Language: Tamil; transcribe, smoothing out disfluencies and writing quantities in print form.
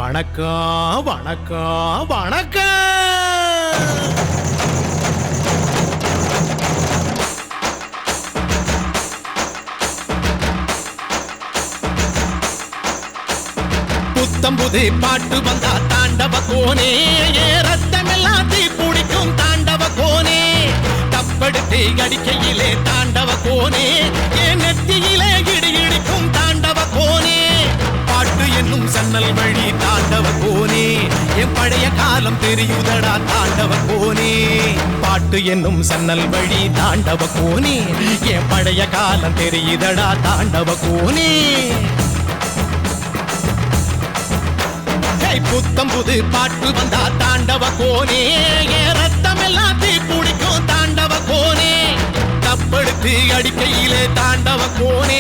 வணக்கம் வணக்கம் வணக்கம். புத்தம்புது பாட்டு வந்தா தாண்டவ கோனே, ரத்தமெல்லாம் தீ பிடிக்கும் தாண்டவ கோனே. தப்படுத்து அடிக்கையிலே தாண்டவ கோனே, என் நெத்தியிலே இடி இடிக்கும் தாண்டவ கோனே. பாட்டு என்னும் சன்னல் வழி தாண்டவ கோனே, என் பழைய காலம் தெரியுதடா தாண்டவ கோனே. பாட்டு என்னும் சன்னல் வழி தாண்டவ கோனே, என் பழைய காலம் தெரியுதடா தாண்டவ கோனே. புத்தம் புது பாட்டு வந்தா தாண்டவ கோனே, ரத்தம் எல்லாம் தீ பிடிக்கும் தாண்டவ கோனே. தப்படுத்து அடிக்கையிலே தாண்டவ கோனே,